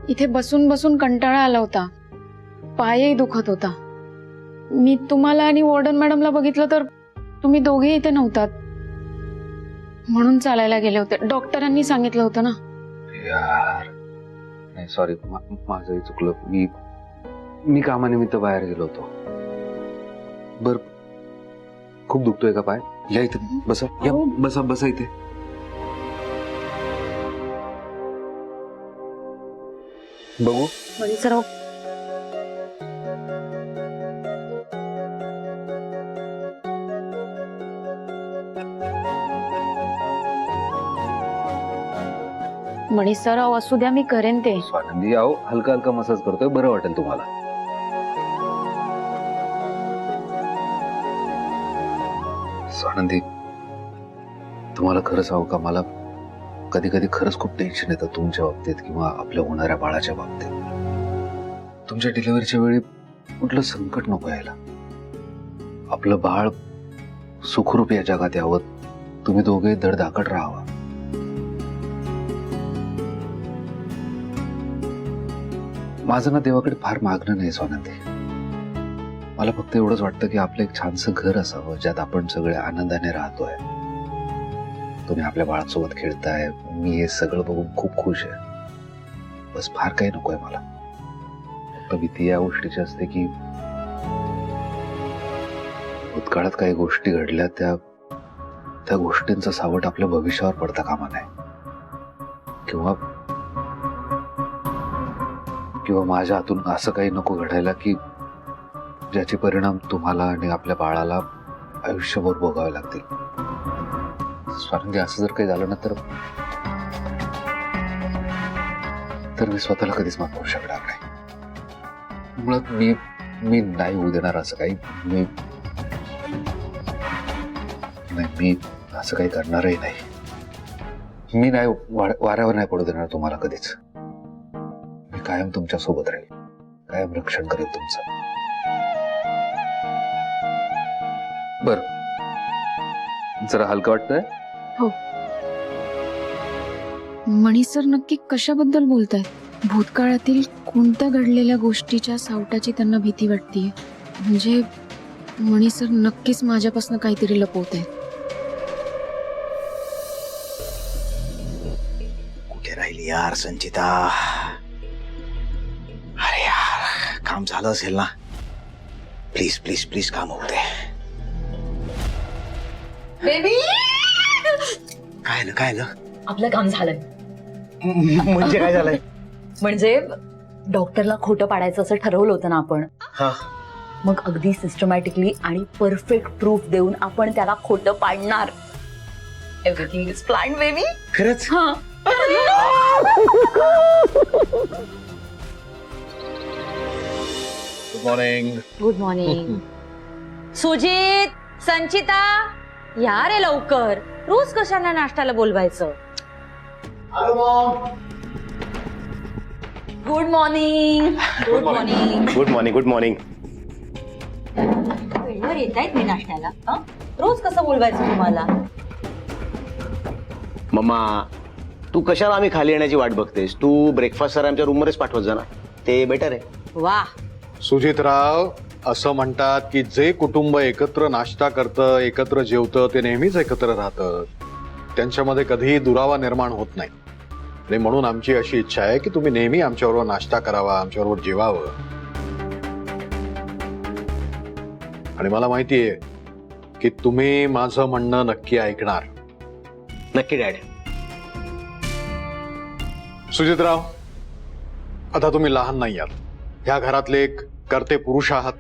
इथे बसून बसून कंटाळा आला होता, पायही दुखत होता. मी तुम्हाला आणि वॉर्डन मॅडमला बघितलं तर तुम्ही दोघे इथे नव्हतात, म्हणून चालायला गेले होते. डॉक्टरांनी सांगितलं होतं ना. यार नाही सॉरी, माझंही चुकलं. मी कामानिमित्त बाहेर गेलो होतो. बर, खूप दुखतोय का पाय? या इथे बसा, या बसा बसा इथे. बघू सर मनीष सर, असू द्या, मी करेन ते. स्वानंदी आओ, हलका हलका मसाज करतोय, बरं वाटेल तुम्हाला. स्वानंदी, तुम्हाला खरं सांगू का, मला कधी कधी खरंच खूप टेन्शन येतं तुमच्या बाबतीत किंवा आपल्या होणाऱ्या बाळाच्या बाबतीत. तुमच्या डिलिव्हरीच्या वेळी कुठलं संकट नको यायला. आपलं बाळ सुखरूप या जगात यावं, तुम्ही दोघे धडधाकट राहावा. माझं ना देवाकडे फार मागणं नाही स्वानंदी. मला फक्त एवढंच वाटतं की आपलं एक छानसं घर असावं ज्यात आपण सगळे आनंदाने राहतोय. तुम्ही आपल्या बाळासोबत खेळताय, मी हे सगळं बघून खूप खुश आहे. बस फार काही नकोय मला. फक्त भीती या गोष्टीची असते की भूतकाळात काही गोष्टी घडल्या, त्या गोष्टींचं सावट आपल्या भविष्यावर पडता कामा नये. किंवा माझ्या हातून असं काही नको घडायला की ज्याचे परिणाम तुम्हाला आणि आपल्या बाळाला आयुष्यभर भोगावे लागतील. स्वानंदी, असं जर काही झालं ना तर मी स्वतःला कधीच माफ करू शकणार नाही. मुळात मी नाही होऊ देणार असं काही. मी असं काही करणारही नाही. मी नाही वाऱ्यावर नाही पडू देणार तुम्हाला कधीच. मी कायम तुमच्या सोबत राहील, कायम रक्षण करेल तुमचं. बर, जरा हलकं वाटतंय? हो. मनीष सर नक्की कशाबद्दल बोलतायत? भूतकाळातील कोणत्या घडलेल्या गोष्टीच्या सावटाची त्यांना भीती वाटतेय? म्हणजे मनीष सर नक्कीच माझ्यापासून काहीतरी लपवतायत. कुठे राहिली यार संचिता? अरे यार, काम झालं असेल ना? प्लीज प्लीज प्लीज काम होऊ दे. बेबी, काय ना आपलं काम झालंय. म्हणजे काय झालंय? म्हणजे डॉक्टरला खोटं पाडायचं असं ठरवलं होतं ना आपण. हा, मग अगदी सिस्टमॅटिकली आणि परफेक्ट प्रूफ देऊन आपण त्याला खोटं पाडणार. Everything is planned baby. खरंच? हा. Good morning. Good morning. Sujit, Sanchita, या रे लवकर. रोज कशाला नाश्त्याला बोलवायचं? Good morning. Good morning. Good morning. Good morning. वेळेवर येत आहेत मी नाश्त्याला. रोज कसं बोलवायचं तुम्हाला? मम्मा, तू कशाला आम्ही खाली येण्याची वाट बघतेस? तू ब्रेकफास्ट सर आमच्या रूममध्येच पाठवत जा ना, ते बेटर आहे. वा. सुजितराव, असं म्हणतात की जे कुटुंब एकत्र नाश्ता करतं, एकत्र जेवतं, ते नेहमीच एकत्र राहतं. त्यांच्यामध्ये कधीही दुरावा निर्माण होत नाही. आणि म्हणून आमची अशी इच्छा आहे की तुम्ही नेहमी आमच्याबरोबर नाश्ता करावा, आमच्याबरोबर जेवावं. आणि मला माहितीये की तुम्ही माझं म्हणणं नक्की ऐकणार. नक्की डॅड. सुजितराव, आता तुम्ही लहान नाही आहात, ह्या घरातले एक कर्ते पुरुष आहात.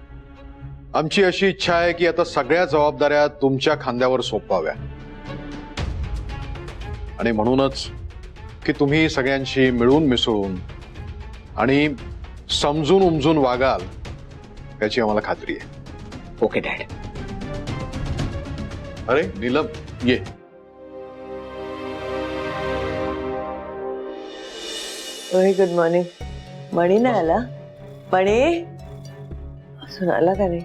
आमची अशी इच्छा आहे की आता सगळ्या जबाबदाऱ्या तुमच्या खांद्यावर सोपवाव्या. आणि म्हणूनच की तुम्ही सगळ्यांशी मिळून मिसळून आणि समजून उमजून वागाल याची आम्हाला खात्री आहे. Okay dad. अरे नीलम, ये. Good morning. मणी नाही आला? मणी अजून आला का नाही?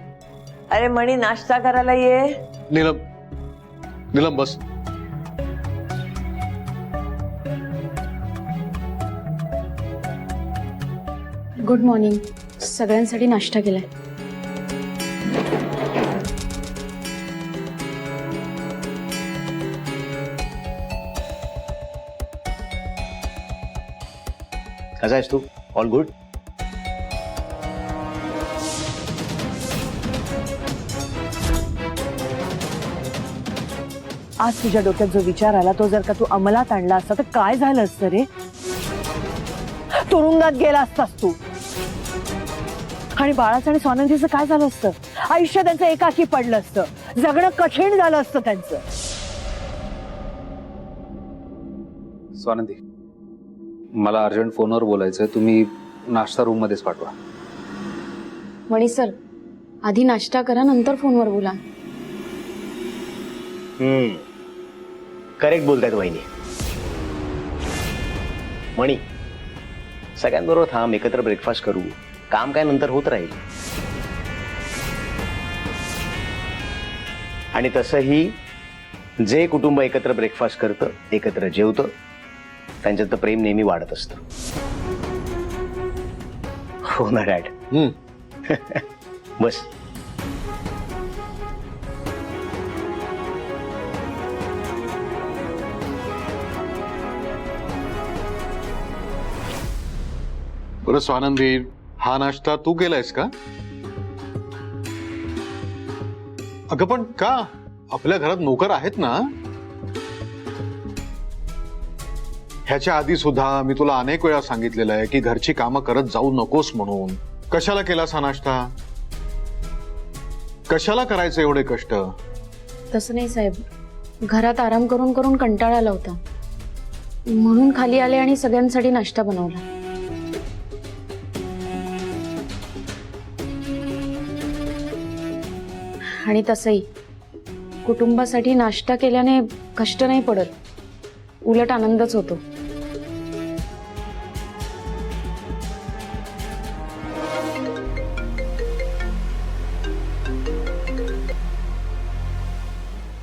अरे मणी, नाश्ता करायला ये. नीलम बस. Good morning. सगळ्यांसाठी नाश्ता केलाय. कसा आहेस तू? All good? आज तुझ्या डोक्यात जो विचार आला तो जर का तू अंमलात आणला असता तर काय झालं असतं रे? तुरुंगात गेला असतास तू. आणि बाळाचं आणि स्वानंदीचं काय झालं असतं? आयुष्य त्यांचं एकाकी पडलं असतं. जगणं कठीण झालं असतं त्यांचं. स्वानंदी, मला अर्जंट फोनवर बोलायचंय. तुम्ही नाश्ता रूम मध्येच पाठवा. मणी सर, आधी नाश्ता करा, नंतर फोनवर बोला. करेक्ट बोलतायत वहिनी. मणी, सगळ्यांबरोबर थांब, एकत्र ब्रेकफास्ट करू. काम काय नंतर होत राहील. आणि तसंही जे कुटुंब एकत्र ब्रेकफास्ट करतं, एकत्र जेवतं, त्यांच्यात तर प्रेम नेहमी वाढत असतं. हो ना डॅड? बस. बरं स्वानंदी, हा नाश्ता तू केलायस का? अगं पण का? आपल्या घरात नोकर आहेत ना. ह्याच्या आधी सुद्धा मी तुला अनेक वेळा सांगितलेलं आहे की घरची कामं करत जाऊ नकोस म्हणून. कशाला केलास हा नाश्ता? कशाला करायचं एवढे कष्ट? तसं नाही साहेब, घरात आराम करून करून कंटाळा आला होता, म्हणून खाली आले आणि सगळ्यांसाठी नाश्ता बनवला. आणि तसंही कुटुंबासाठी नाश्ता केल्याने कष्ट नाही पडत, उलट आनंदच होतो.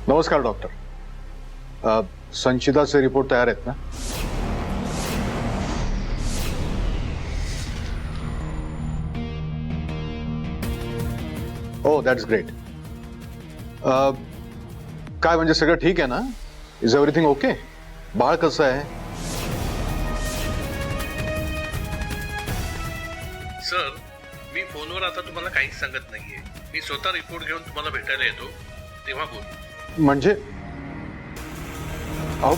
नमस्कार डॉक्टर. संचिताचे रिपोर्ट तयार आहेत ना? ओ दॅट्स ग्रेट. काय म्हणजे सगळं ठीक आहे ना? Is everything okay? बाळ कसं आहे? सर, मी फोनवर आता तुम्हाला काहीच सांगत नाहीये. मी स्वतः रिपोर्ट घेऊन तुम्हाला भेटायला येतो, तेव्हा बोल. म्हणजे अहो